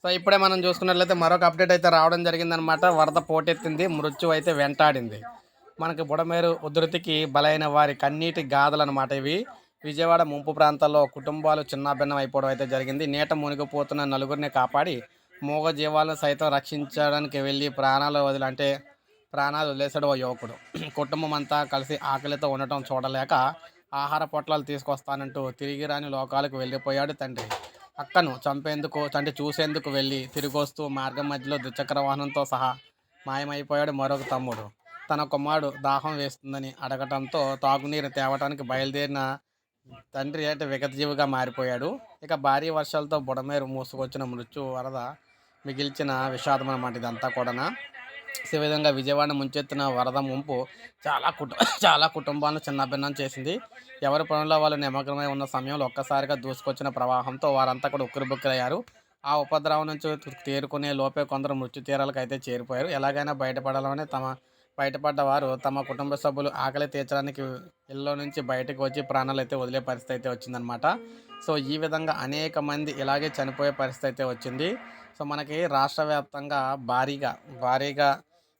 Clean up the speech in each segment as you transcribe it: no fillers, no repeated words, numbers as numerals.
So ఇప్పుడే మనం చూసుకున్నట్లయితే మరొక అప్డేట్ అయితే రావడం జరిగిందనమాట. వరద పోటెత్తింది, మృత్యు అయితే వెంటాడింది. మనకి బుడమేరు ఉధృతికి బలైన వారి కన్నీటి గాథలనమాట ఇవి. విజయవాడ ముంపు ప్రాంతాల్లో కుటుంబాలు చిన్నాభిన్నం అయిపోవడం అయితే జరిగింది. నీట మునిగిపోతున్న నలుగురిని కాపాడి మూగ జీవాలను సైతం రక్షించడానికి వెళ్ళి ప్రాణాలు వదిలేసాడు ఓ యువకుడు. కుటుంబం అంతా కలిసి ఆకలితో ఉండటం చూడలేక ఆహార పొట్లాలు తీసుకొస్తానంటూ తిరిగి రాని లోకాలకు వెళ్ళిపోయాడు తండ్రి. అక్కను చంపేందుకు అంటే చూసేందుకు వెళ్ళి తిరిగొస్తూ మార్గం మధ్యలో ద్విచక్ర వాహనంతో సహా మాయమైపోయాడు మరొక తమ్ముడు. తన కుమారుడు దాహం వేస్తుందని అడగటంతో తాగునీరు తేవటానికి బయలుదేరిన తండ్రి అంటే విగతజీవిగా మారిపోయాడు. ఇక భారీ వర్షాలతో బుడమేరు మూసుకొచ్చిన మృత్యు వరద మిగిల్చిన విషాదం అన్నమాట ఇదంతా కూడానా. ఈ విధంగా విజయవాడ ముంచెత్తిన వరద ముంపు చాలా కుటుంబాలను చిన్నభిన్నం చేసింది. ఎవరి పనుల్లో వాళ్ళు నిమగ్నమై ఉన్న సమయంలో ఒక్కసారిగా దూసుకొచ్చిన ప్రవాహంతో వారంతా కూడా ఉక్కిరిబుక్కిరయ్యారు. ఆ ఉపద్రవం నుంచి తేరుకునే లోపే కొందరు మృత్యు తీరాలకు అయితే చేరిపోయారు. ఎలాగైనా బయటపడాలని బయటపడ్డ వారు తమ కుటుంబ సభ్యులు ఆకలి తీర్చడానికి ఇళ్ళ నుంచి బయటకు వచ్చి ప్రాణాలు అయితే వదిలే పరిస్థితి అయితే వచ్చిందనమాట. సో ఈ విధంగా అనేక మంది ఇలాగే చనిపోయే పరిస్థితి అయితే వచ్చింది. సో మనకి రాష్ట్ర వ్యాప్తంగా భారీగా భారీగా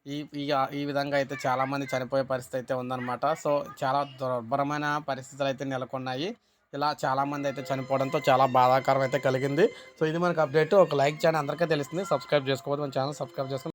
ఈ ఈ ఈ విధంగా అయితే చాలామంది చనిపోయే పరిస్థితి అయితే ఉందన్నమాట. సో చాలా దుర్భరమైన పరిస్థితులు అయితే నెలకొన్నాయి. ఇలా చాలామంది అయితే చనిపోవడంతో చాలా బాధాకరం అయితే కలిగింది. సో ఇది మనకు అప్డేట్. ఒక లైక్ చేయండి, అందరికీ తెలుస్తుంది. సబ్స్క్రైబ్ చేసుకోవద్దు, మన ఛానల్ సబ్స్క్రైబ్ చేసుకొని